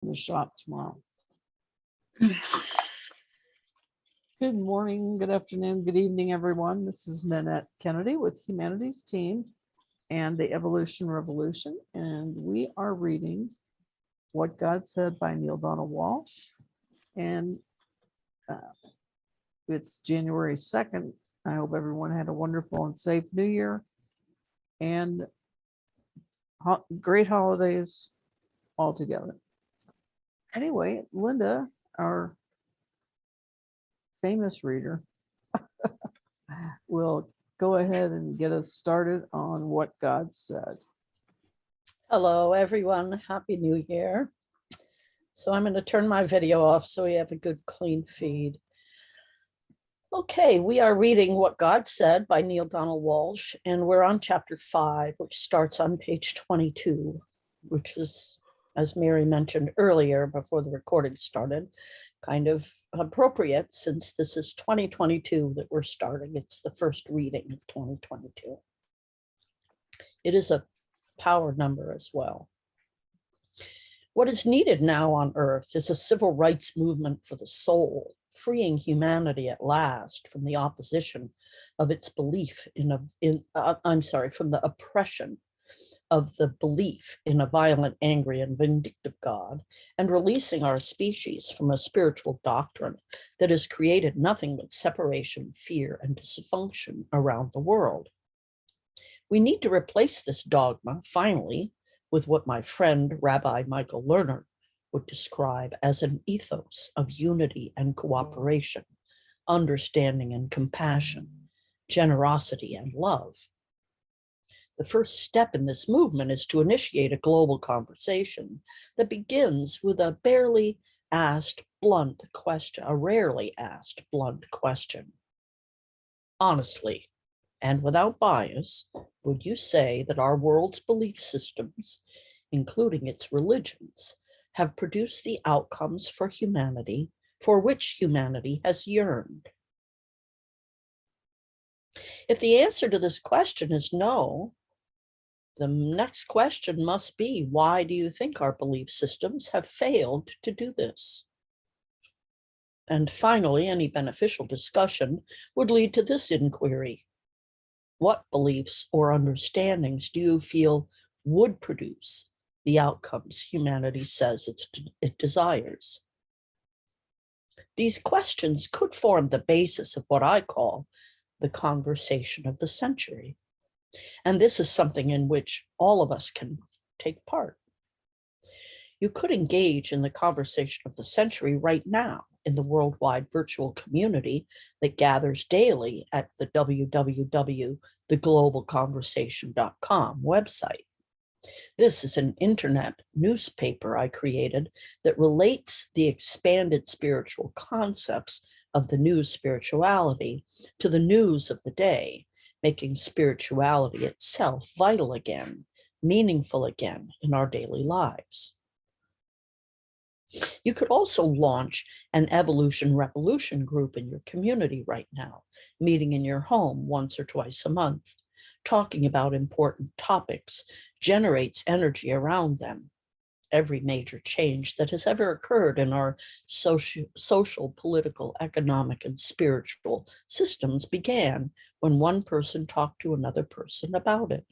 in the shop tomorrow. Good morning, good afternoon, good evening, everyone. This is Nanette Kennedy with Humanities Team and the Evolution Revolution, and we are reading What God Said by Neale Walsch, and it's January 2nd. I hope everyone had a wonderful and safe New Year and great holidays all together. Anyway, Linda, our famous reader, will go ahead and get us started on What God Said. Hello, everyone. Happy New Year. So I'm going to turn my video off so we have a good clean feed. Okay, we are reading What God Said by Neale Walsch, and we're on chapter 5, which starts on page 22, which is, as Mary mentioned earlier before the recording started, kind of appropriate since this is 2022 that we're starting. It's the first reading of 2022. It is a power number as well. What is needed now on Earth is a civil rights movement for the soul, freeing humanity at last from the opposition of its belief from the oppression of the belief in a violent, angry, and vindictive God, and releasing our species from a spiritual doctrine that has created nothing but separation, fear, and dysfunction around the world. We need to replace this dogma, finally, with what my friend Rabbi Michael Lerner would describe as an ethos of unity and cooperation, understanding and compassion, generosity and love. The first step in this movement is to initiate a global conversation that begins with a rarely asked blunt question. Honestly, and without bias, would you say that our world's belief systems, including its religions, have produced the outcomes for humanity for which humanity has yearned? If the answer to this question is no, the next question must be, why do you think our belief systems have failed to do this? And finally, any beneficial discussion would lead to this inquiry. What beliefs or understandings do you feel would produce the outcomes humanity says it desires? These questions could form the basis of what I call the conversation of the century. And this is something in which all of us can take part. You could engage in the conversation of the century right now in the worldwide virtual community that gathers daily at the www.theglobalconversation.com website. This is an internet newspaper I created that relates the expanded spiritual concepts of the new spirituality to the news of the day, making spirituality itself vital again, meaningful again in our daily lives. You could also launch an Evolution Revolution group in your community right now, meeting in your home once or twice a month. Talking about important topics generates energy around them. Every major change that has ever occurred in our social, political, economic, and spiritual systems began when one person talked to another person about it.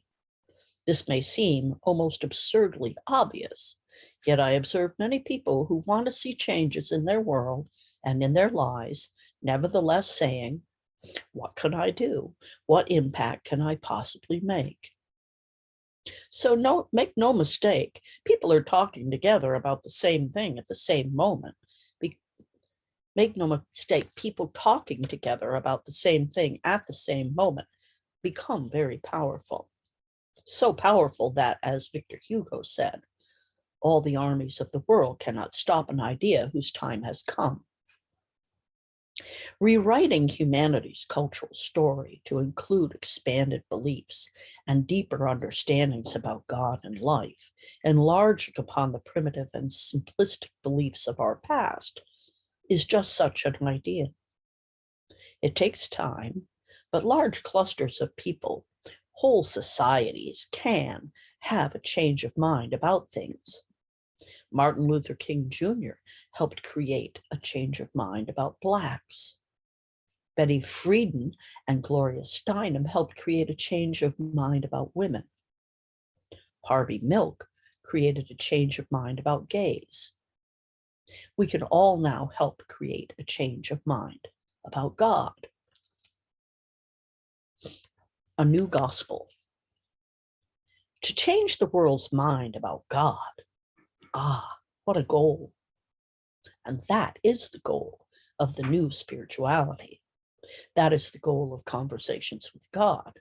This may seem almost absurdly obvious, yet I observe many people who want to see changes in their world and in their lives, nevertheless saying, what can I do? What impact can I possibly make? So make no mistake, people are talking together about the same thing at the same moment. Make no mistake, people talking together about the same thing at the same moment become very powerful. So powerful that, as Victor Hugo said, all the armies of the world cannot stop an idea whose time has come. Rewriting humanity's cultural story to include expanded beliefs and deeper understandings about God and life, enlarging upon the primitive and simplistic beliefs of our past, is just such an idea. It takes time, but large clusters of people, whole societies, can have a change of mind about things. Martin Luther King Jr. helped create a change of mind about Blacks. Betty Friedan and Gloria Steinem helped create a change of mind about women. Harvey Milk created a change of mind about gays. We can all now help create a change of mind about God. A new gospel. To change the world's mind about God. What a goal. And that is the goal of the new spirituality. That is the goal of conversations with God.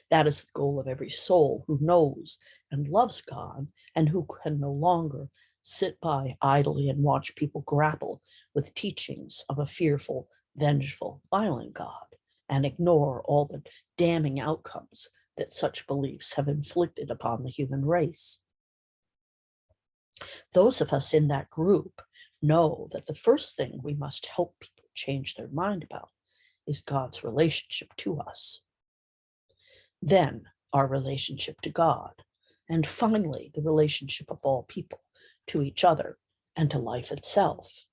That is the goal of every soul who knows and loves God and who can no longer sit by idly and watch people grapple with teachings of a fearful, vengeful, violent God and ignore all the damning outcomes that such beliefs have inflicted upon the human race. Those of us in that group know that the first thing we must help people change their mind about is God's relationship to us. Then our relationship to God, and finally the relationship of all people to each other and to life itself.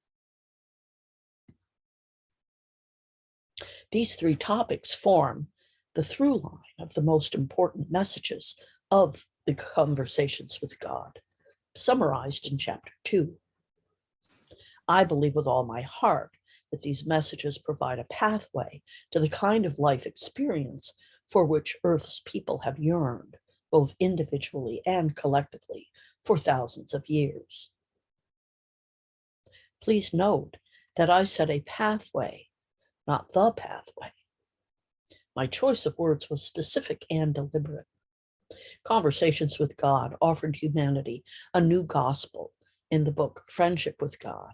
These three topics form the through line of the most important messages of the Conversations with God, summarized in chapter 2. I believe with all my heart that these messages provide a pathway to the kind of life experience for which Earth's people have yearned, both individually and collectively, for thousands of years. Please note that I said a pathway, not the pathway. My choice of words was specific and deliberate. Conversations with God offered humanity a new gospel in the book Friendship with God.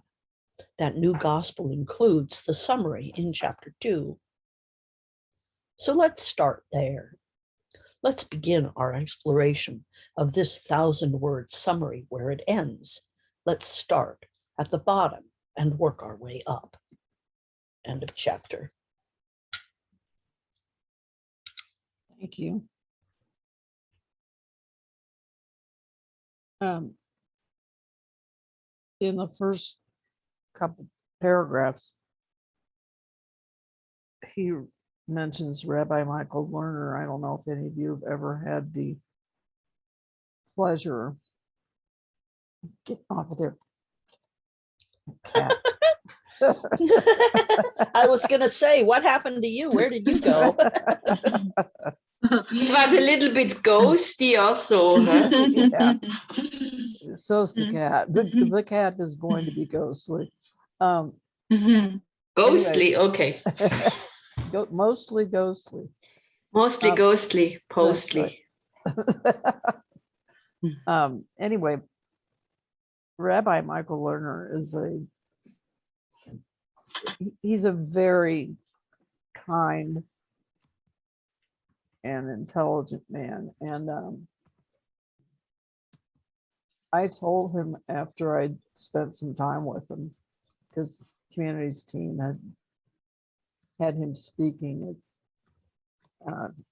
That new gospel includes the summary in chapter 2. So let's start there. Let's begin our exploration of this 1,000-word summary where it ends. Let's start at the bottom and work our way up. End of chapter. Thank you. In the first couple paragraphs, he mentions Rabbi Michael Lerner. I don't know if any of you have ever had the pleasure. Get off of there. Cat. I was going to say, what happened to you? Where did you go? It was a little bit ghosty also, huh? Yeah. So's the cat. The cat is going to be ghostly. Ghostly, Anyway. okay. Mostly ghostly. Mostly ghostly, postly. Anyway, Rabbi Michael Lerner is he's a very kind and intelligent man. And I told him after I'd spent some time with him, because Humanities team had him speaking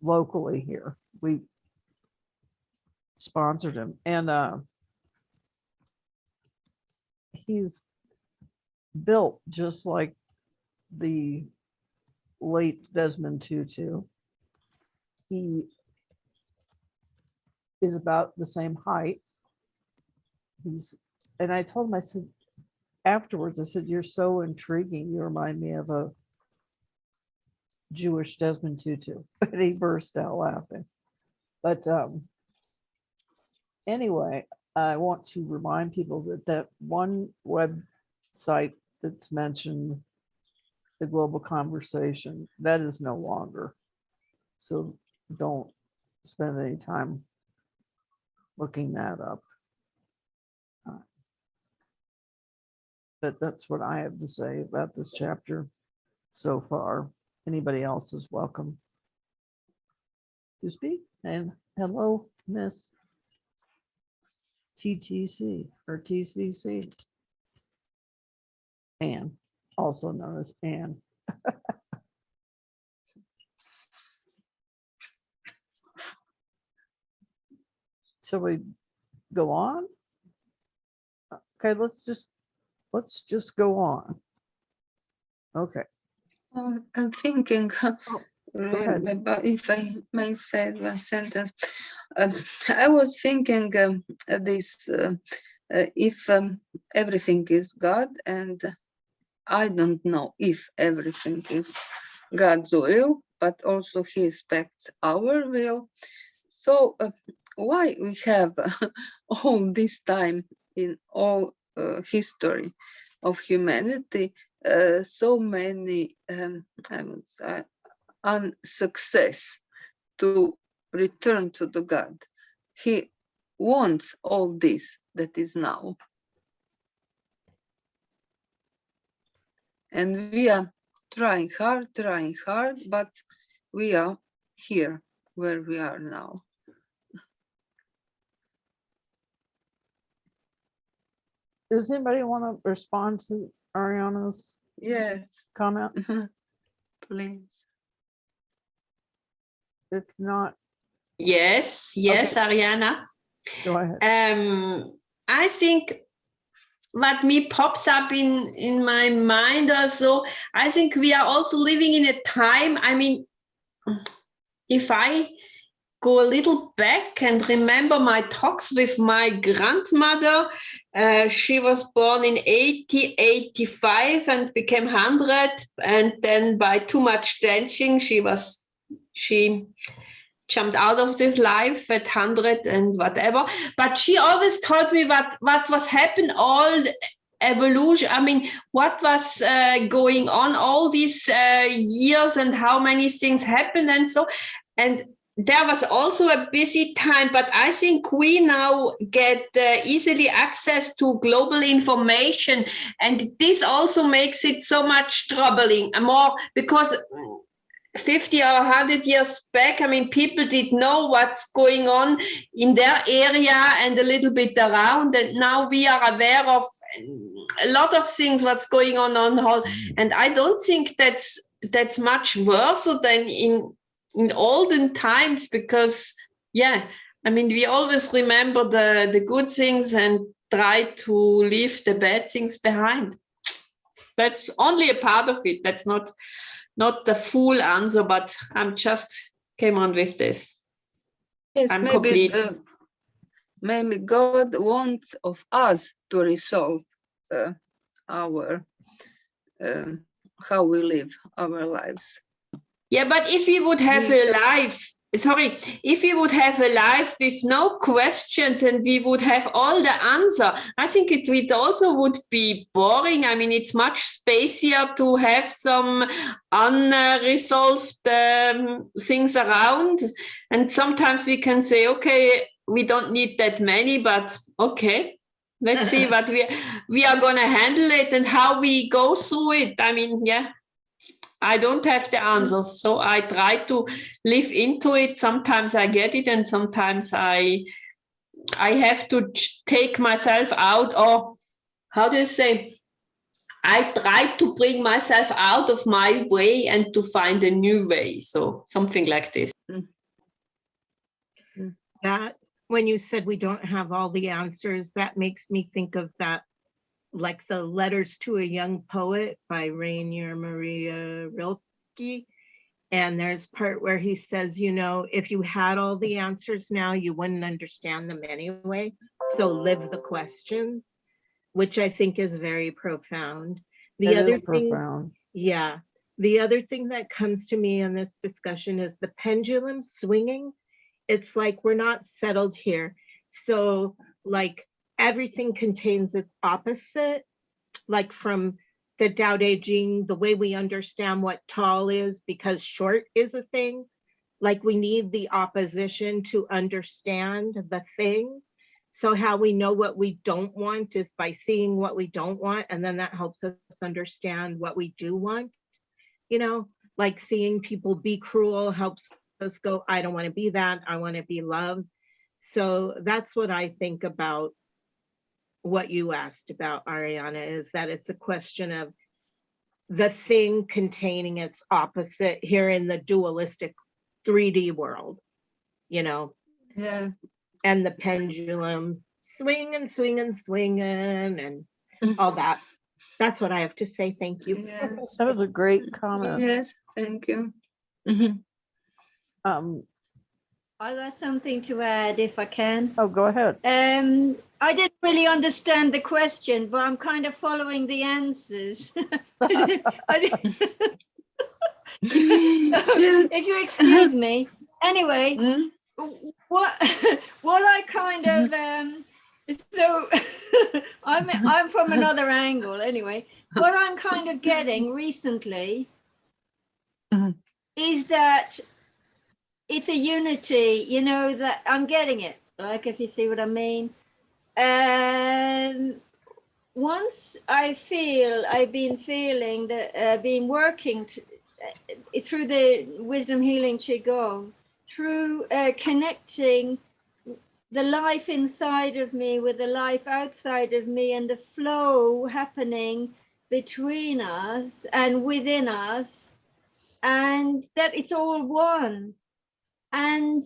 locally here. We sponsored him, and he's built just like the late Desmond Tutu. He is about the same height. And I told him, I said, afterwards, I said, you're so intriguing. You remind me of a Jewish Desmond Tutu. And he burst out laughing. But anyway, I want to remind people that one website that's mentioned, the Global Conversation, that is no longer. So don't spend any time looking that up. But that's what I have to say about this chapter so far. Anybody else is welcome to speak. And hello, Miss TTC or TCC. Anne, also known as Anne. So we go on. Okay, let's just go on. Okay. I'm thinking, ahead. about if I may say one sentence. I was thinking this if everything is God, and I don't know if everything is God's will, but also He expects our will. So why we have all this time in all history of humanity so many I would say, unsuccess to return to the God. He wants all this that is now. And we are trying hard, but we are here where we are now. Does anybody want to respond to Ariana's Yes, comment? please. If not, Yes, Ariana. go ahead. I think what me pops up in my mind also, I think we are also living in a time, I mean, if I go a little back and remember my talks with my grandmother, she was born in 85 and became 100, and then by too much dancing, she jumped out of this life at 100 and whatever. But she always told me what was happening, all the evolution. I mean, what was going on all these years and how many things happened and so. And there was also a busy time, but I think we now get easily access to global information. And this also makes it so much troubling more because 50 or 100 years back, I mean, people did know what's going on in their area and a little bit around. And now we are aware of a lot of things, what's going on whole. And I don't think that's much worse than in olden times, because, yeah, I mean, we always remember the good things and try to leave the bad things behind. That's only a part of it. That's not the full answer, but I'm just came on with this. Yes, I'm maybe, complete. maybe God wants of us to resolve our how we live our lives. Yeah, but if we would have a life, if we would have a life with no questions and we would have all the answer, I think it also would be boring. I mean, it's much spacier to have some unresolved things around. And sometimes we can say, okay, we don't need that many, but okay, let's see what we are going to handle it and how we go through it. I mean, yeah. I don't have the answers, so I try to live into it. Sometimes I get it, and sometimes I have to take myself out, or how do you say? I try to bring myself out of my way and to find a new way. So something like this. That when you said we don't have all the answers, that makes me think of that, like the Letters to a Young Poet by Rainier Maria Rilke. And there's part where he says, you know, if you had all the answers now, you wouldn't understand them anyway. So live the questions, which I think is very profound. The other thing, profound. yeah, the other thing that comes to me in this discussion is the pendulum swinging. It's like we're not settled here. So like everything contains its opposite, like from the Dao De Jing, the way we understand what tall is because short is a thing. Like we need the opposition to understand the thing. So how we know what we don't want is by seeing what we don't want. And then that helps us understand what we do want. You know, like seeing people be cruel helps us go, I don't want to be that. I want to be loved. So that's what I think about what you asked about, Ariana, is that it's a question of the thing containing its opposite here in the dualistic 3D world, you know, Yeah. and the pendulum swinging, swinging, swinging, and all that. That's what I have to say. Thank you. Yes. That was a great comment. Yes. Thank you. Mhm. I got something to add if I can. Oh, go ahead. I didn't really understand the question, but I'm kind of following the answers. So, if you excuse me. Anyway, Mm. what I kind of so I'm from another angle anyway. What I'm kind of getting recently Mhm. is that it's a unity, you know, that I'm getting it, like, if you see what I mean. And once I've been feeling that, been working through the wisdom healing qigong, through connecting the life inside of me with the life outside of me, and the flow happening between us and within us, and that it's all one. And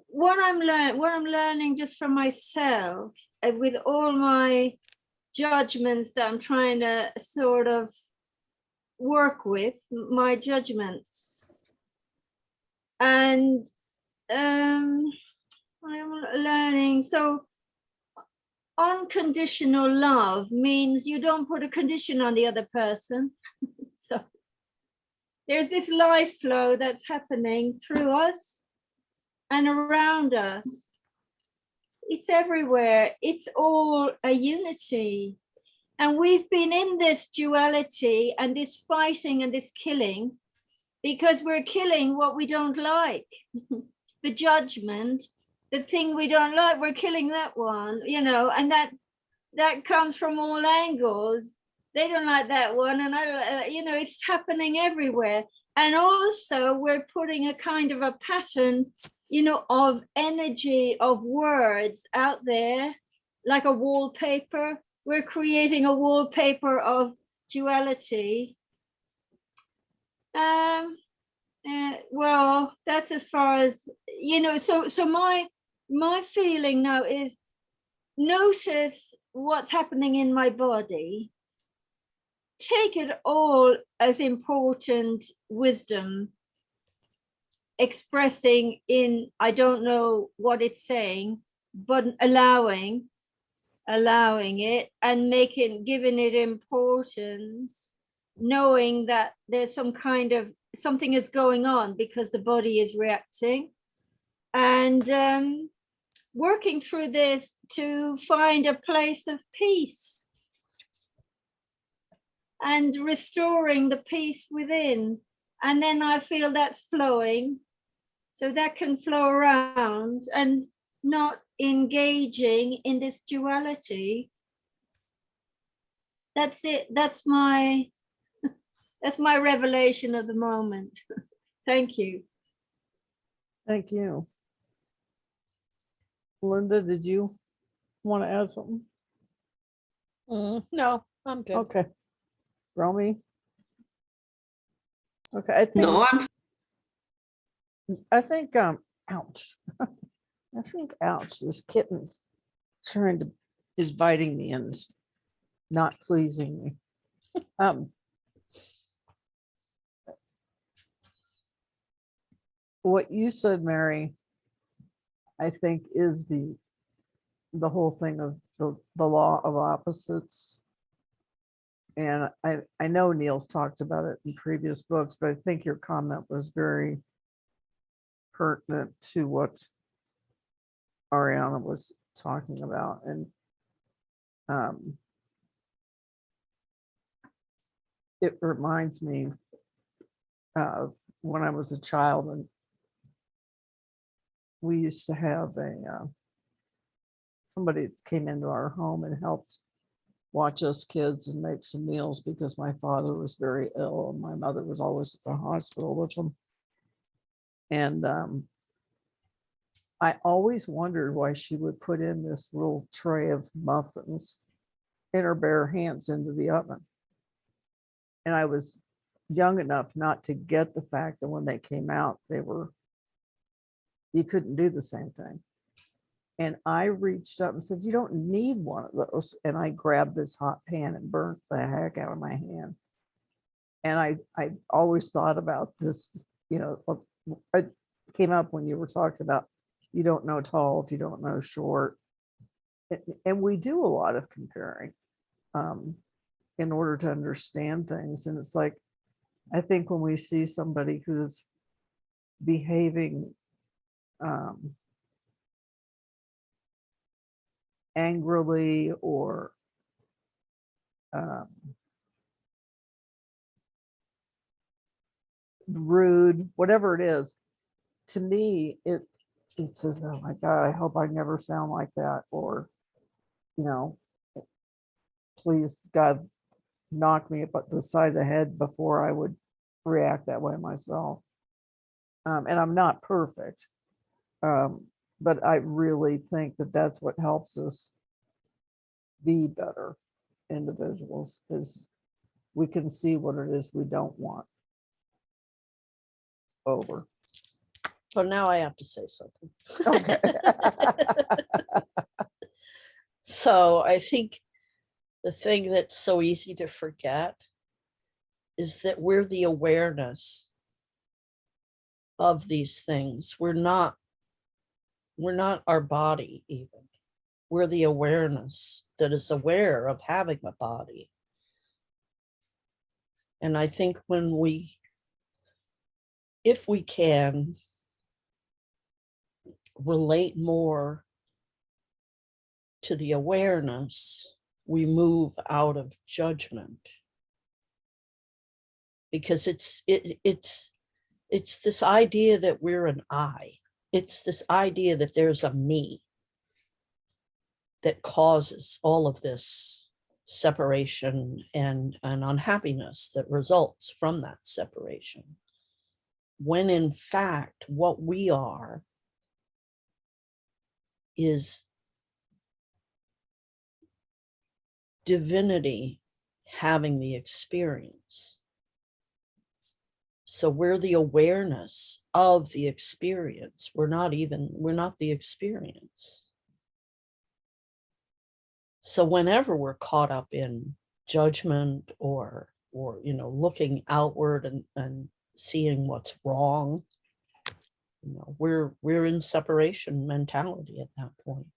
what I'm learning just for myself, with all my judgments that I'm trying to sort of work with, my judgments, and I'm learning. So unconditional love means you don't put a condition on the other person. So there's this life flow that's happening through us and around us. It's everywhere. It's all a unity. And we've been in this duality and this fighting and this killing because we're killing what we don't like. The judgment, the thing we don't like, we're killing that one, you know, and that comes from all angles. They don't like that one, and I, you know, it's happening everywhere. And also we're putting a kind of a pattern, you know, of energy, of words out there, like a wallpaper. We're creating a wallpaper of duality. Well, that's as far as, you know, so my feeling now is notice what's happening in my body. Take it all as important wisdom expressing in, I don't know what it's saying, but allowing it and giving it importance, knowing that there's some kind of something is going on because the body is reacting, and working through this to find a place of peace and restoring the peace within. And then I feel that's flowing, so that can flow around and not engaging in this duality. That's it. That's my revelation of the moment. Thank you. Thank you. Linda, did you want to add something? No, I'm good. Okay. Romy? Okay, No, I think, ouch. I think, ouch, this kitten is biting me and is not pleasing me. What you said, Mary, I think is the whole thing of the law of opposites. And I know Neale's talked about it in previous books, but I think your comment was very pertinent to what Ariana was talking about. And it reminds me of when I was a child, and we used to have somebody came into our home and helped watch us kids and make some meals because my father was very ill and my mother was always at the hospital with him. And I always wondered why she would put in this little tray of muffins in her bare hands into the oven. And I was young enough not to get the fact that when they came out, you couldn't do the same thing. And I reached up and said, you don't need one of those. And I grabbed this hot pan and burnt the heck out of my hand. And I always thought about this, it came up when you were talking about you don't know tall if you don't know short. And we do a lot of comparing in order to understand things. And it's like, I think when we see somebody who's behaving angrily or rude, whatever it is, to me, it says, oh my God, I hope I never sound like that. Or, please, God, knock me up the side of the head before I would react that way myself. And I'm not perfect. But I really think that that's what helps us be better individuals, is we can see what it is we don't want. Over. So now I have to say something. Okay. So I think the thing that's so easy to forget is that we're the awareness of these things. We're not our body even. We're the awareness that is aware of having a body. And I think if we can relate more to the awareness, we move out of judgment. Because it's this idea that we're an I. It's this idea that there's a me that causes all of this separation and unhappiness that results from that separation. When in fact, what we are is divinity having the experience. So we're the awareness of the experience. We're not the experience. So whenever we're caught up in judgment or looking outward and seeing what's wrong, we're in separation mentality at that point.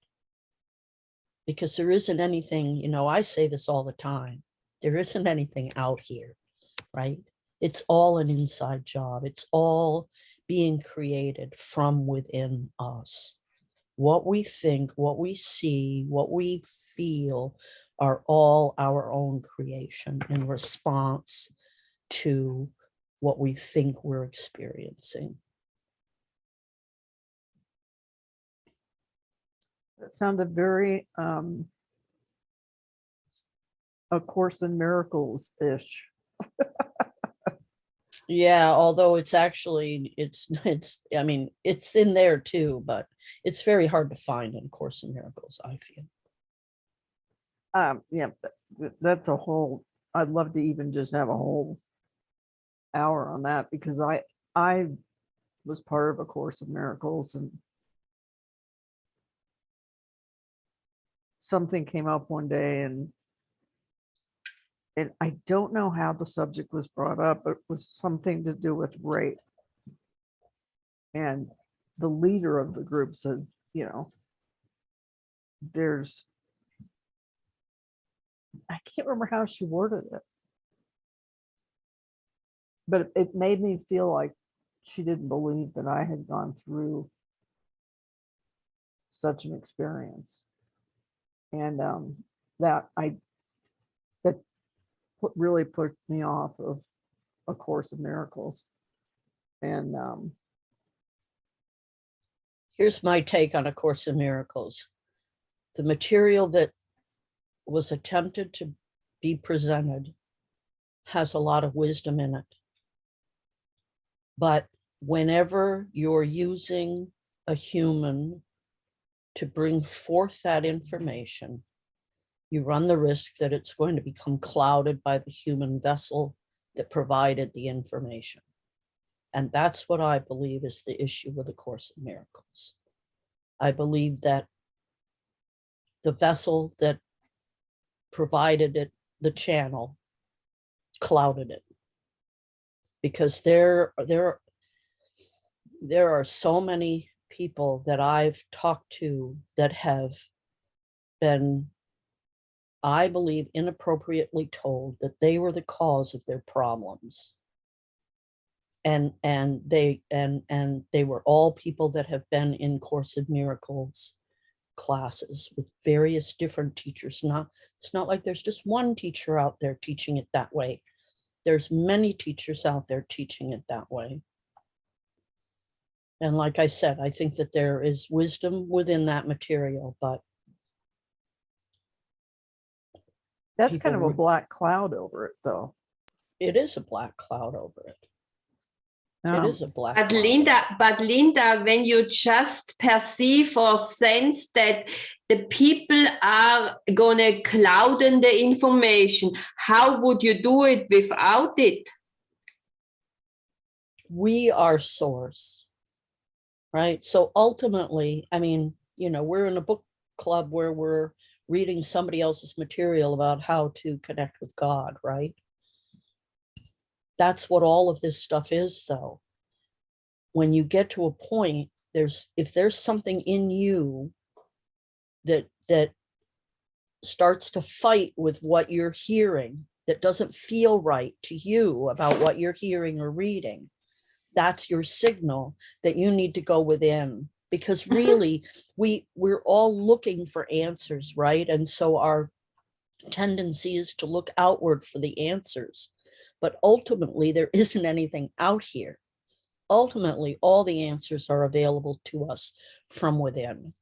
Because there isn't anything, I say this all the time, there isn't anything out here, right? It's all an inside job. It's all being created from within us. What we think, what we see, what we feel are all our own creation in response to what we think we're experiencing. It sounded very A Course in Miracles-ish. Yeah, although it's actually, it's in there too, but it's very hard to find in Course in Miracles, I feel. Yeah, that's a whole, I'd love to even just have a whole hour on that, because I was part of A Course in Miracles, and something came up one day, and I don't know how the subject was brought up, but it was something to do with rape. And the leader of the group said, I can't remember how she worded it, but it made me feel like she didn't believe that I had gone through such an experience. And that really put me off of A Course in Miracles. And Here's my take on A Course in Miracles. The material that was attempted to be presented has a lot of wisdom in it. But whenever you're using a human to bring forth that information, you run the risk that it's going to become clouded by the human vessel that provided the information. And that's what I believe is the issue with A Course in Miracles. I believe that the vessel that provided it, the channel, clouded it. Because there are so many people that I've talked to that have been, I believe, inappropriately told that they were the cause of their problems. And they were all people that have been in Course in Miracles classes with various different teachers. It's not like there's just one teacher out there teaching it that way. There's many teachers out there teaching it that way. And like I said, I think that there is wisdom within that material, but That's people kind of a were- black cloud over it, though. it is a black cloud over it. It Um, is a black But cloud. Linda, when you just perceive or sense that the people are gonna clouden the information, how would you do it without it? We are source, right? So ultimately, I mean, we're in a book club where we're reading somebody else's material about how to connect with God, right? That's what all of this stuff is, though. When you get to a point, if there's something in you that starts to fight with what you're hearing, that doesn't feel right to you about what you're hearing or reading, that's your signal that you need to go within. Because really, we're all looking for answers, right? And so our tendency is to look outward for the answers. But ultimately, there isn't anything out here. Ultimately, all the answers are available to us from within.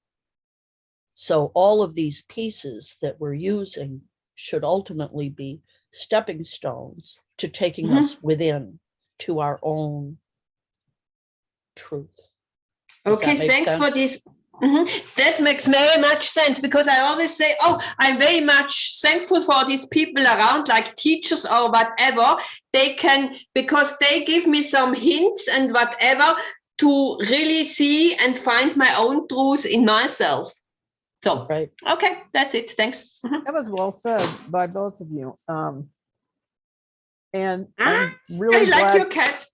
So all of these pieces that we're using should ultimately be stepping stones to taking us within to our own truth. Does Okay, that make thanks for sense? this. That makes very much sense, because I always say, oh, I'm very much thankful for these people around, like teachers or whatever. They can, because they give me some hints and whatever to really see and find my own truth in myself. So, Right. okay, that's it. Thanks. That was well said by both of you. And I'm really I like glad. your cat.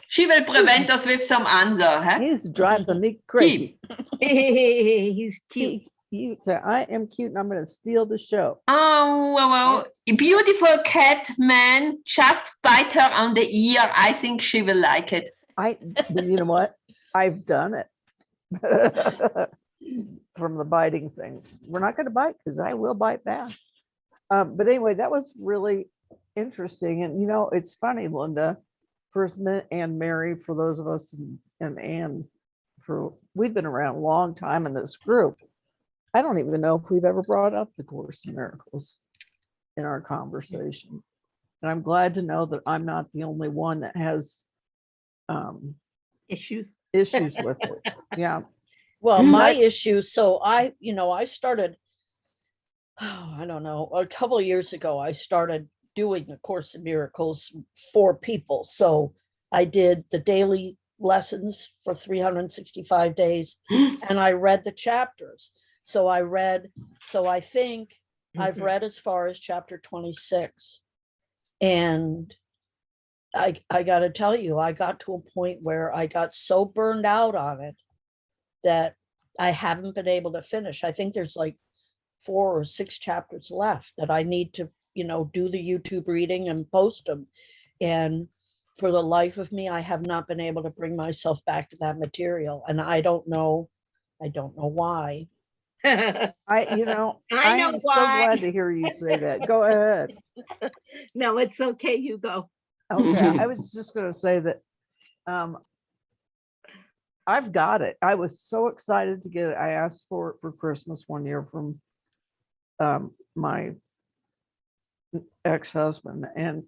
She will prevent us with some answer. Huh? He's driving me crazy. He's cute. You say, I am cute and I'm going to steal the show. Oh, well, a beautiful cat, man. Just bite her on the ear. I think she will like it. You know what? I've done it. From the biting thing. We're not going to bite because I will bite back. But anyway, that was really interesting. And, it's funny, Linda, first and Mary, for those of us, and Anne, we've been around a long time in this group. I don't even know if we've ever brought up the Course in Miracles in our conversation. And I'm glad to know that I'm not the only one that has Issues. issues with it. Yeah. Well, my issue, so I started, I don't know, a couple of years ago, I started doing A Course in Miracles for people. So I did the daily lessons for 365 days and I read the chapters. So I think I've read as far as chapter 26. And I got to tell you, I got to a point where I got so burned out on it that I haven't been able to finish. I think there's like 4 or 6 chapters left that I need to, do the YouTube reading and post them. And for the life of me, I have not been able to bring myself back to that material. And I don't know why. I I know am so why. glad to hear you say that. Go ahead. No, it's okay. You go. Okay. I was just going to say that I've got it. I was so excited to get it. I asked for it for Christmas one year from my ex-husband, and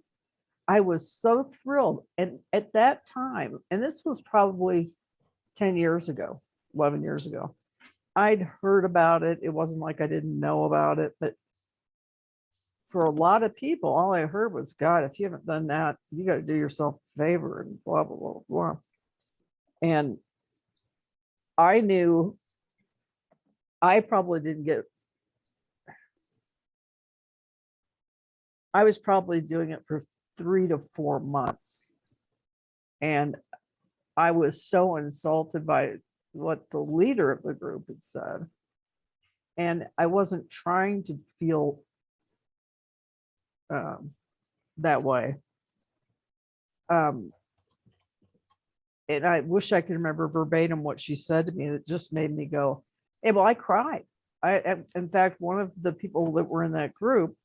I was so thrilled. And at that time, and this was probably 10 years ago, 11 years ago, I'd heard about it. It wasn't like I didn't know about it, but for a lot of people, all I heard was, God, if you haven't done that, you got to do yourself a favor and blah, blah, blah, blah. And I knew I probably didn't get, I was probably doing it for 3 to 4 months. And I was so insulted by what the leader of the group had said. And I wasn't trying to feel that way. And I wish I could remember verbatim what she said to me. It just made me go, hey, well, I cried. In fact, one of the people that were in that group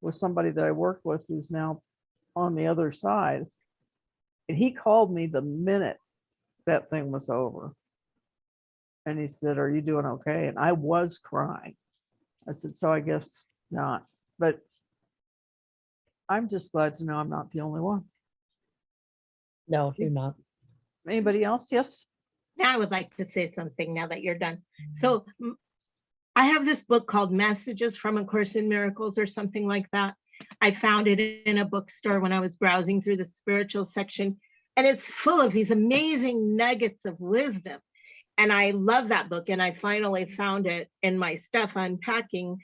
was somebody that I worked with who's now on the other side. And he called me the minute that thing was over. And he said, are you doing okay? And I was crying. I said, so I guess not. But I'm just glad to know I'm not the only one. No, you're not. Anybody else? Yes. Now I would like to say something now that you're done. So I have this book called Messages from A Course in Miracles or something like that. I found it in a bookstore when I was browsing through the spiritual section, and it's full of these amazing nuggets of wisdom. And I love that book. And I finally found it in my stuff unpacking,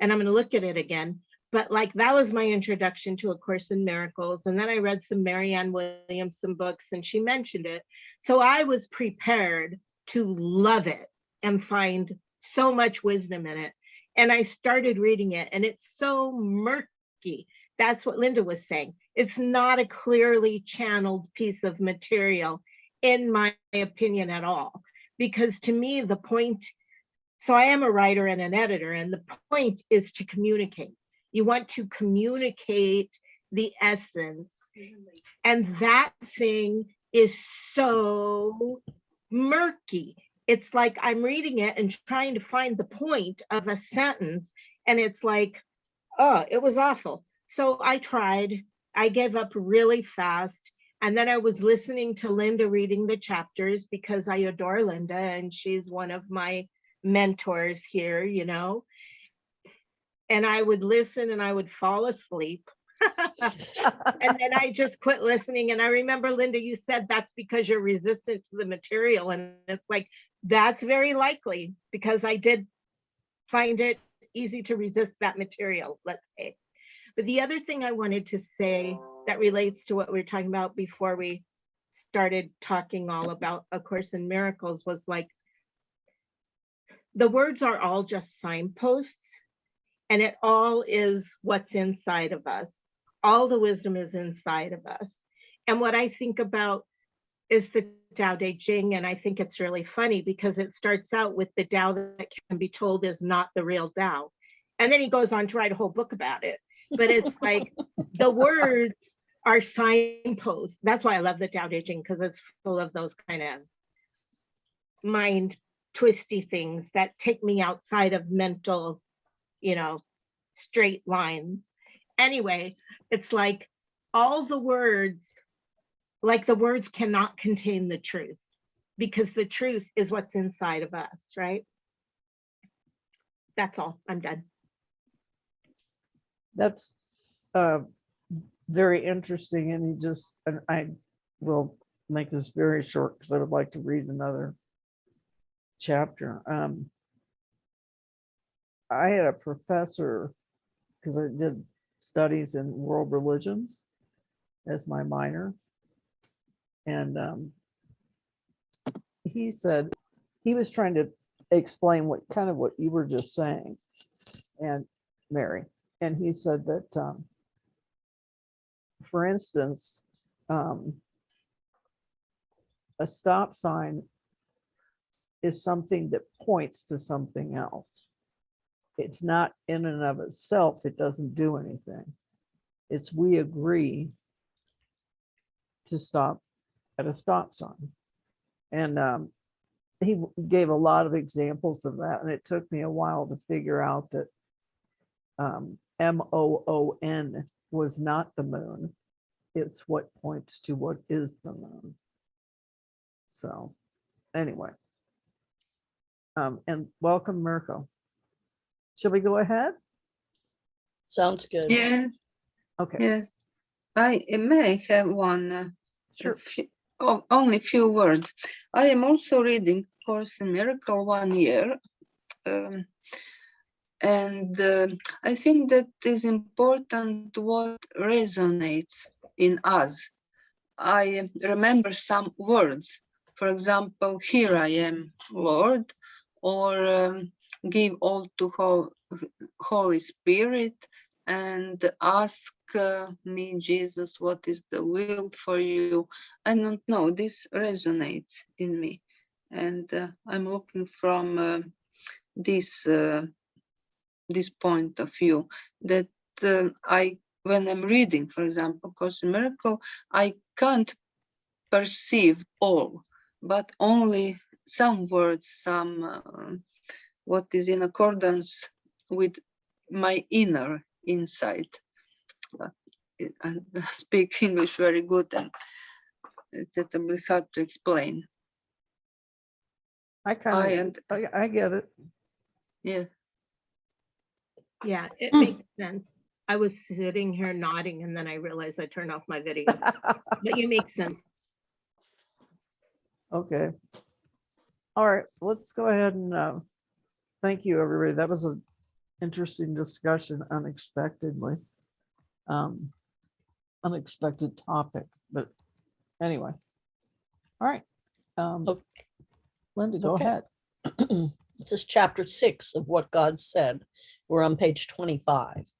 and I'm going to look at it again. But like, that was my introduction to A Course in Miracles. And then I read some Marianne Williamson books, and she mentioned it. So I was prepared to love it and find so much wisdom in it. And I started reading it, and it's so murky. That's what Linda was saying. It's not a clearly channeled piece of material, in my opinion, at all. Because to me, the point, so I am a writer and an editor, and the point is to communicate. You want to communicate the essence. And that thing is so murky. It's like I'm reading it and trying to find the point of a sentence, and it's like, oh, it was awful. So I tried. I gave up really fast. And then I was listening to Linda reading the chapters because I adore Linda, and she's one of my mentors here, you know. And I would listen and I would fall asleep. And then I just quit listening. And I remember, Linda, you said that's because you're resistant to the material. And it's like, that's very likely, because I did find it easy to resist that material, let's say. But the other thing I wanted to say that relates to what we were talking about before we started talking all about A Course in Miracles was like, the words are all just signposts, and it all is what's inside of us. All the wisdom is inside of us. And what I think about is the Dao De Jing, and I think it's really funny because it starts out with the Dao that can be told is not the real Dao. And then he goes on to write a whole book about it. But it's like the words are signposts. That's why I love the Dao De Jing, because it's full of those kind of mind twisty things that take me outside of mental, you know, straight lines. Anyway, it's like all the words, like the words cannot contain the truth, because the truth is what's inside of us, right? That's all. I'm done. That's very interesting. And I will make this very short because I would like to read another chapter. I had a professor, because I did studies in world religions as my minor. And he said, he was trying to explain what you were just saying, and Mary. And he said that, for instance, a stop sign is something that points to something else. It's not in and of itself, it doesn't do anything. It's we agree to stop at a stop sign. And he gave a lot of examples of that, and it took me a while to figure out that MOON was not the moon. It's what points to what is the moon. So anyway, and welcome, Mirko. Shall we go ahead? Sounds good. Yes, Okay. yes. I may have one, Sure. only few words. I am also reading Course in Miracle 1 year, and I think that is important what resonates in us. I remember some words, for example, here I am, Lord, or give all to Holy Spirit and ask me, Jesus, what is the will for you? I don't know, this resonates in me. And I'm looking from this point of view that when I'm reading, for example, Course in Miracle, I can't perceive all, but only some words, some what is in accordance with my inner insight. I speak English very good, and it's a little hard to explain. I get it. Yeah. Yeah, it makes sense. I was sitting here nodding and then I realized I turned off my video. But you make sense. Okay. All right, let's go ahead and thank you, everybody. That was an interesting discussion, unexpectedly. Unexpected topic, but anyway. All right. Okay. Linda, go Okay. ahead. This is chapter 6 of What God Said. We're on page 25.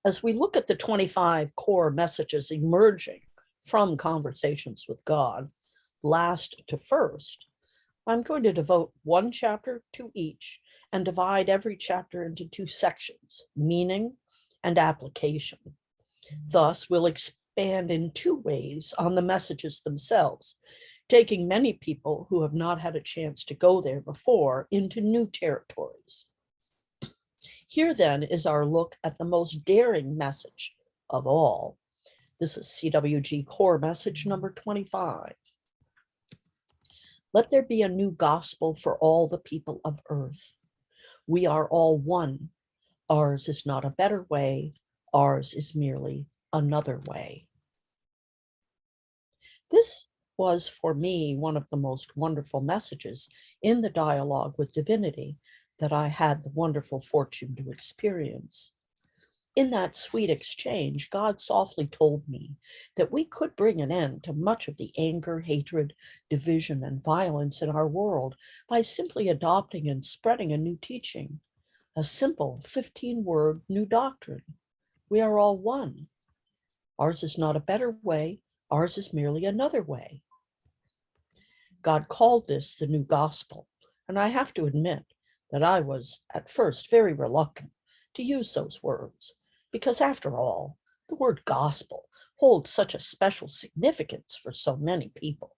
As we look at the 25 core messages emerging from conversations with God, last to first, I'm going to devote one chapter to each and divide every chapter into 2 sections, meaning and application. Thus, we'll expand in 2 ways on the messages themselves, taking many people who have not had a chance to go there before into new territories. Here then is our look at the most daring message of all. This is CWG core message number 25. Let there be a new gospel for all the people of earth. We are all one. Ours is not a better way. Ours is merely another way. This was for me one of the most wonderful messages in the dialogue with divinity that I had the wonderful fortune to experience. In that sweet exchange, God softly told me that we could bring an end to much of the anger, hatred, division, and violence in our world by simply adopting and spreading a new teaching, a simple 15-word new doctrine. We are all one. Ours is not a better way. Ours is merely another way. God called this the new gospel, and I have to admit that I was at first very reluctant to use those words, because after all, the word gospel holds such a special significance for so many people.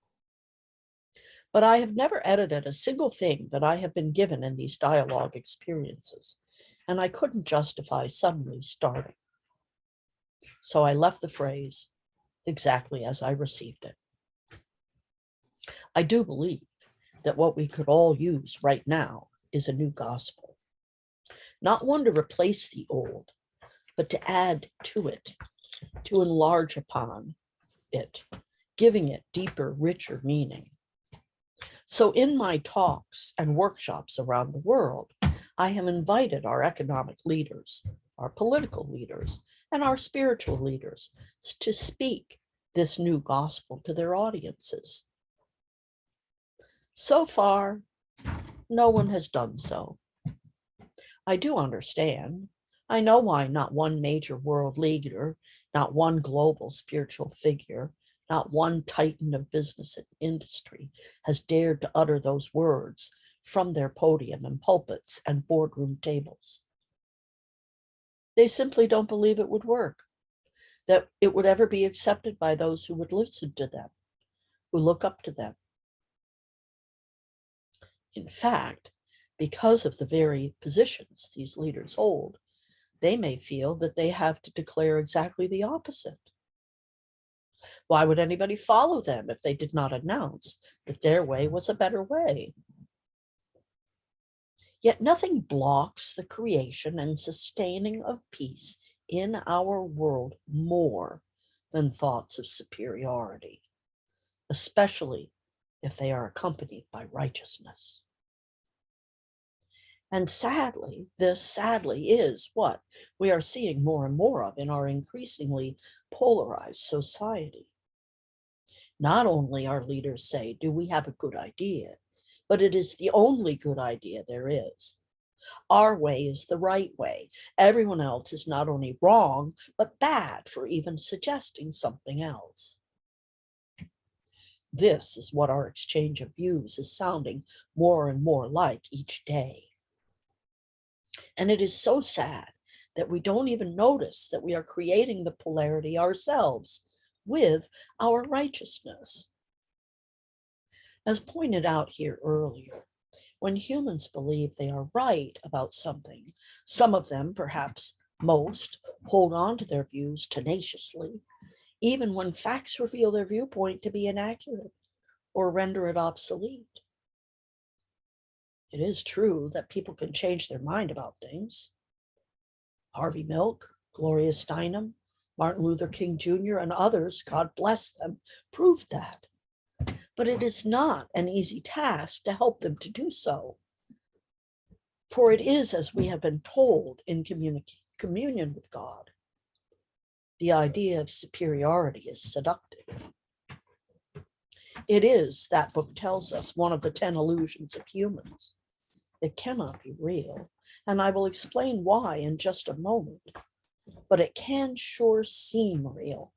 But I have never edited a single thing that I have been given in these dialogue experiences, and I couldn't justify suddenly starting. So I left the phrase exactly as I received it. I do believe that what we could all use right now is a new gospel. Not one to replace the old, but to add to it, to enlarge upon it, giving it deeper, richer meaning. So in my talks and workshops around the world, I have invited our economic leaders, our political leaders, and our spiritual leaders to speak this new gospel to their audiences. So far, no one has done so. I do understand. I know why not one major world leader, not one global spiritual figure, not one titan of business and industry has dared to utter those words from their podium and pulpits and boardroom tables. They simply don't believe it would work, that it would ever be accepted by those who would listen to them, who look up to them. In fact, because of the very positions these leaders hold, they may feel that they have to declare exactly the opposite. Why would anybody follow them if they did not announce that their way was a better way? Yet nothing blocks the creation and sustaining of peace in our world more than thoughts of superiority, especially if they are accompanied by righteousness. And sadly, this sadly is what we are seeing more and more of in our increasingly polarized society. Not only our leaders say, do we have a good idea, but it is the only good idea there is. Our way is the right way. Everyone else is not only wrong, but bad for even suggesting something else. This is what our exchange of views is sounding more and more like each day. And it is so sad that we don't even notice that we are creating the polarity ourselves with our righteousness. As pointed out here earlier, when humans believe they are right about something, some of them, perhaps most, hold on to their views tenaciously, even when facts reveal their viewpoint to be inaccurate or render it obsolete. It is true that people can change their mind about things. Harvey Milk, Gloria Steinem, Martin Luther King Jr., and others, God bless them, proved that. But it is not an easy task to help them to do so. For it is, as we have been told in communion with God, the idea of superiority is seductive. It is, that book tells us, one of the 10 illusions of humans. It cannot be real, and I will explain why in just a moment, but it can sure seem real.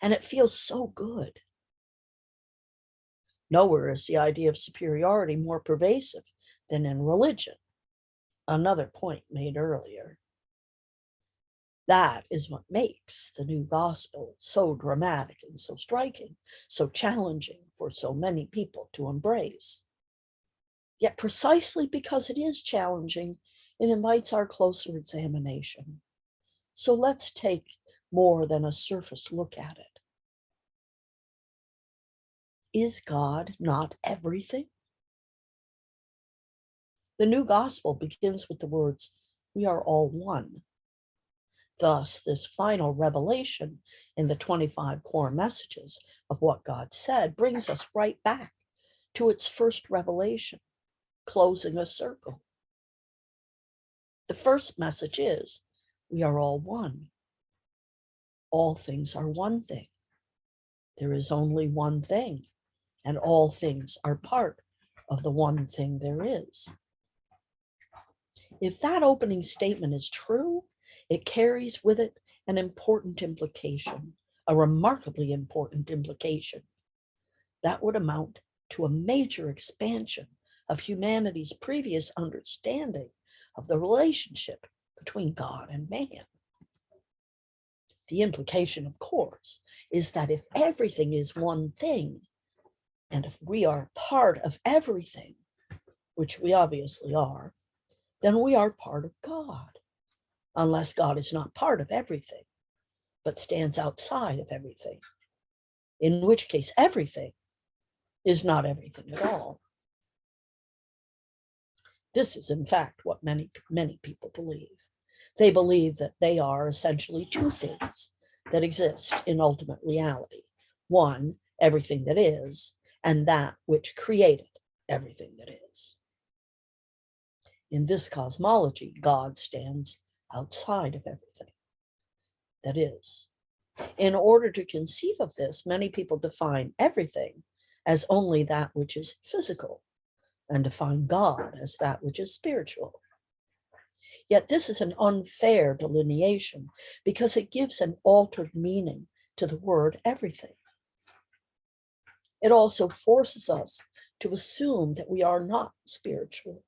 And it feels so good. Nowhere is the idea of superiority more pervasive than in religion, another point made earlier. That is what makes the new gospel so dramatic and so striking, so challenging for so many people to embrace. Yet precisely because it is challenging, it invites our closer examination. So let's take more than a surface look at it. Is God not everything? The new gospel begins with the words, we are all one. Thus, this final revelation in the 25 core messages of what God said brings us right back to its first revelation, closing a circle. The first message is, we are all one. All things are one thing. There is only one thing, and all things are part of the one thing there is. If that opening statement is true, it carries with it an important implication, a remarkably important implication. That would amount to a major expansion of humanity's previous understanding of the relationship between God and man. The implication, of course, is that if everything is one thing, and if we are part of everything, which we obviously are, then we are part of God, unless God is not part of everything, but stands outside of everything, in which case everything is not everything at all. This is, in fact, what many people believe. They believe that they are essentially two things that exist in ultimate reality. One, everything that is, and that which created everything that is. In this cosmology, God stands outside of everything that is. In order to conceive of this, many people define everything as only that which is physical, and define God as that which is spiritual. Yet this is an unfair delineation because it gives an altered meaning to the word everything. It also forces us to assume that we are not spiritual,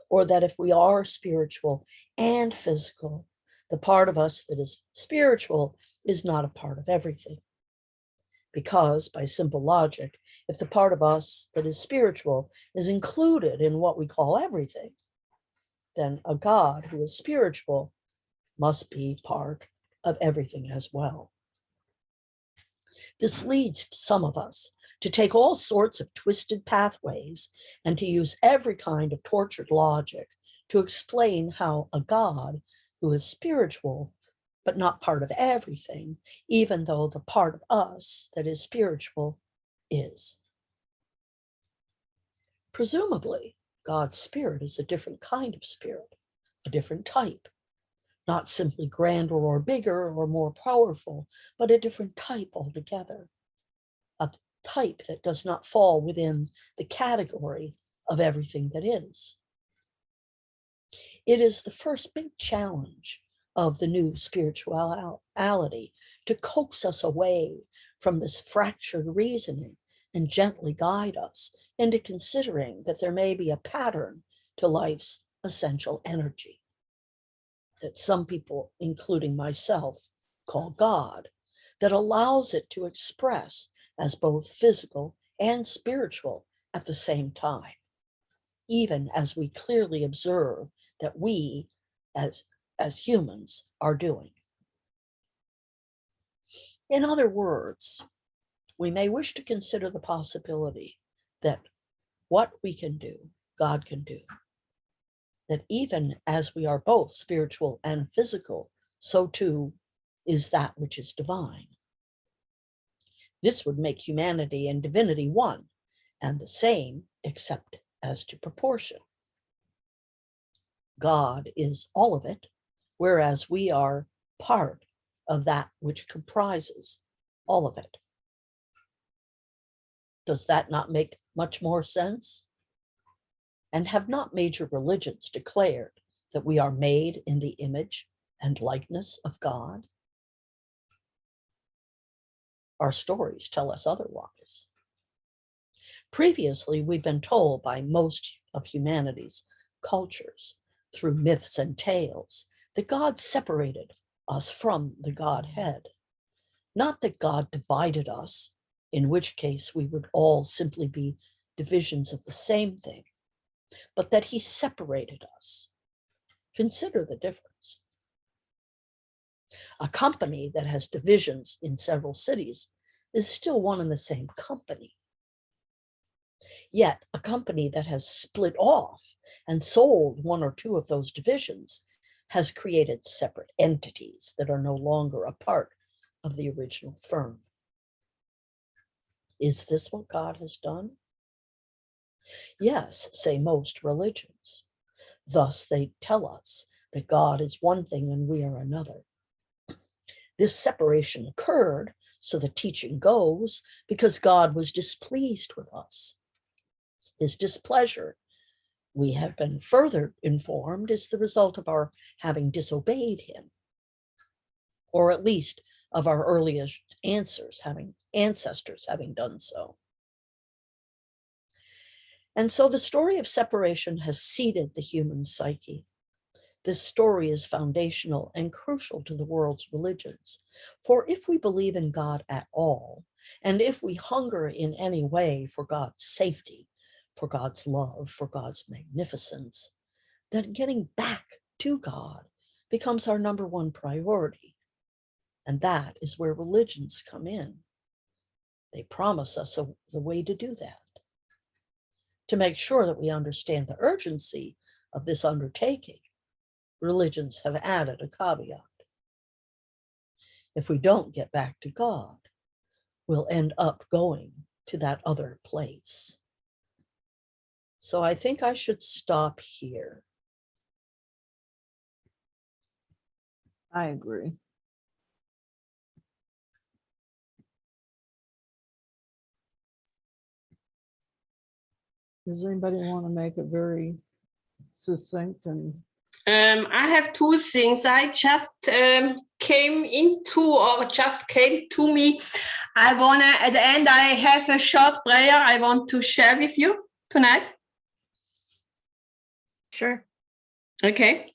or that if we are spiritual and physical, the part of us that is spiritual is not a part of everything. Because, by simple logic, if the part of us that is spiritual is included in what we call everything, then a God who is spiritual must be part of everything as well. This leads to some of us to take all sorts of twisted pathways and to use every kind of tortured logic to explain how a God who is spiritual but not part of everything, even though the part of us that is spiritual is. Presumably, God's spirit is a different kind of spirit, a different type, not simply grander or bigger or more powerful, but a different type altogether, a type that does not fall within the category of everything that is. It is the first big challenge of the new spirituality to coax us away from this fractured reasoning and gently guide us into considering that there may be a pattern to life's essential energy that some people, including myself, call God, that allows it to express as both physical and spiritual at the same time, even as we clearly observe that we as humans are doing. In other words, we may wish to consider the possibility that what we can do, God can do. That even as we are both spiritual and physical, so too is that which is divine. This would make humanity and divinity one and the same, except as to proportion. God is all of it, whereas we are part of that which comprises all of it. Does that not make much more sense? And have not major religions declared that we are made in the image and likeness of God? Our stories tell us otherwise. Previously, we've been told by most of humanity's cultures, through myths and tales, that God separated us from the Godhead. Not that God divided us, in which case we would all simply be divisions of the same thing, but that he separated us. Consider the difference. A company that has divisions in several cities is still one and the same company. Yet a company that has split off and sold one or two of those divisions has created separate entities that are no longer a part of the original firm. Is this what God has done? Yes, say most religions. Thus they tell us that God is one thing and we are another. This separation occurred, so the teaching goes, because God was displeased with us. His displeasure, we have been further informed, is the result of our having disobeyed him, or at least of our earliest ancestors having done so. And so the story of separation has seeded the human psyche. This story is foundational and crucial to the world's religions. For if we believe in God at all, and if we hunger in any way for God's safety, for God's love, for God's magnificence, then getting back to God becomes our number one priority. And that is where religions come in. They promise us the way to do that. To make sure that we understand the urgency of this undertaking, religions have added a caveat. If we don't get back to God, we'll end up going to that other place. So I think I should stop here. I agree. Does anybody want to make it very succinct and I have two things. I just came to me. I want to, at the end, I have a short prayer I want to share with you tonight. Sure. Okay.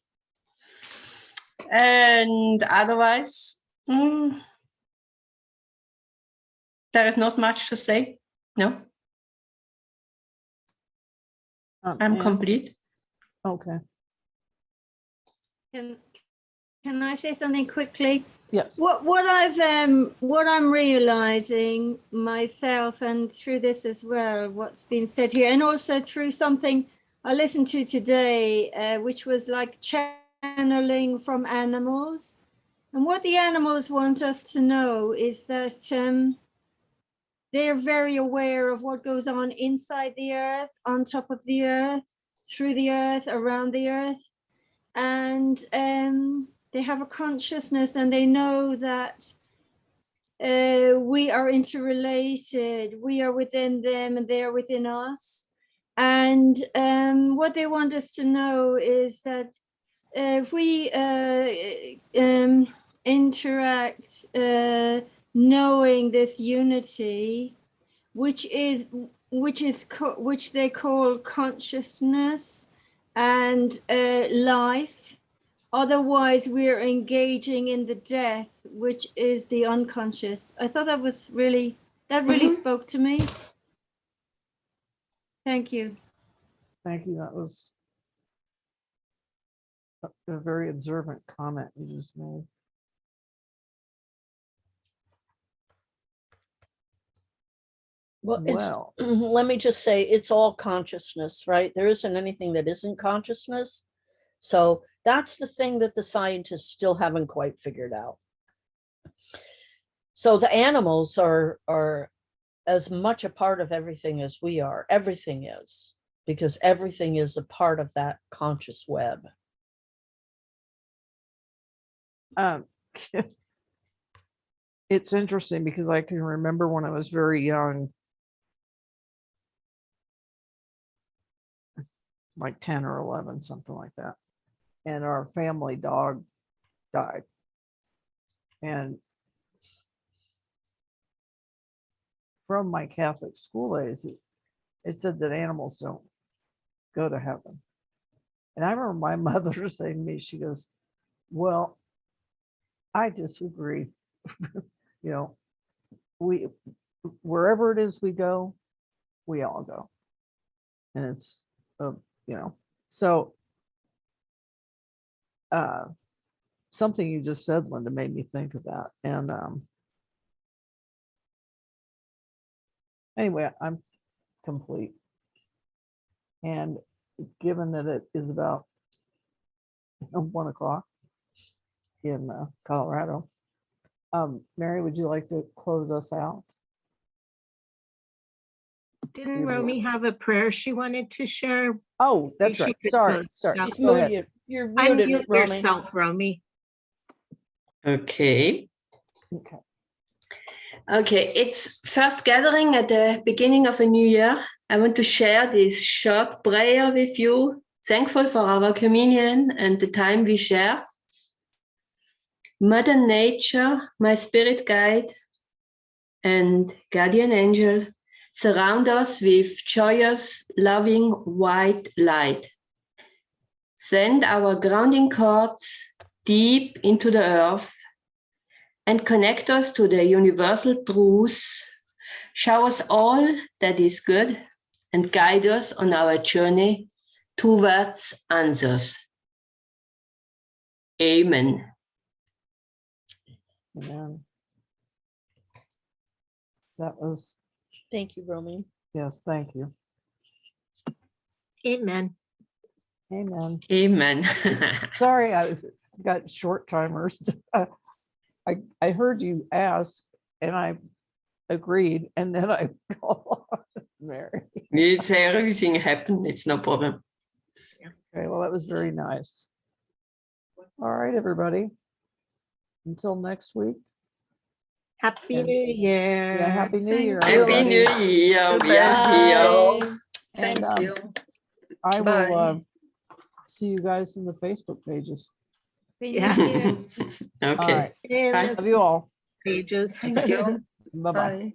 And otherwise, there is not much to say. No, I'm Anne? complete. Okay. Can I say something quickly? Yes. What I'm realizing myself, and through this as well, what's been said here, and also through something I listened to today, which was like channeling from animals. And what the animals want us to know is that they're very aware of what goes on inside the earth, on top of the earth. through the earth, around the earth, and they have a consciousness, and they know that we are interrelated. We are within them and they are within us. And what they want us to know is that if we interact knowing this unity, which they call consciousness and life. Otherwise, we're engaging in the death, which is the unconscious. I thought that really spoke to me. Thank you. Thank you. That was a very observant comment you just made. Well, it's, Well, let me just say, it's all consciousness, right? There isn't anything that isn't consciousness. So that's the thing that the scientists still haven't quite figured out. So the animals are as much a part of everything as we are. Everything is, because everything is a part of that conscious web. it's interesting because I can remember when I was very young, like 10 or 11, something like that. And our family dog died. And from my Catholic school days, it said that animals don't go to heaven. And I remember my mother saying to me, she goes, well, I disagree. You know, wherever it is we go, we all go. And it's, you know, so something you just said, Linda, made me think of that. And anyway, I'm complete. And given that it is about 1 o'clock in Colorado, Mary, would you like to close us out? Didn't You're Romy have a prayer she wanted to share? Oh, that's She right. could Sorry, close sorry. out. She's Go ahead. muted. You're muted, Unmute Romy. yourself, Romy. Okay. Okay. Okay, it's first gathering at the beginning of a new year. I want to share this short prayer with you, thankful for our communion and the time we share. Mother Nature, my spirit guide and guardian angel, surround us with joyous, loving white light. Send our grounding cords deep into the earth and connect us to the universal truths. Show us all that is good and guide us on our journey towards answers. Amen. Amen. That was, Thank you, Romy. yes, thank you. Amen. Amen. Amen. Sorry, I got short timers. I heard you ask and I agreed, and then I Mary. It's everything happened. It's no problem. Okay, well, that was very nice. All right, everybody. Until next week. Happy And- New Year. Yeah, Happy New Year, Thank you. Happy everybody. New Year. We are Bye. here. Thank And you. I will Bye. see you guys in the Facebook pages. Yeah. Thank you. All Okay. right. In Bye. the Love you all. pages. Thank you. Bye-bye. Bye.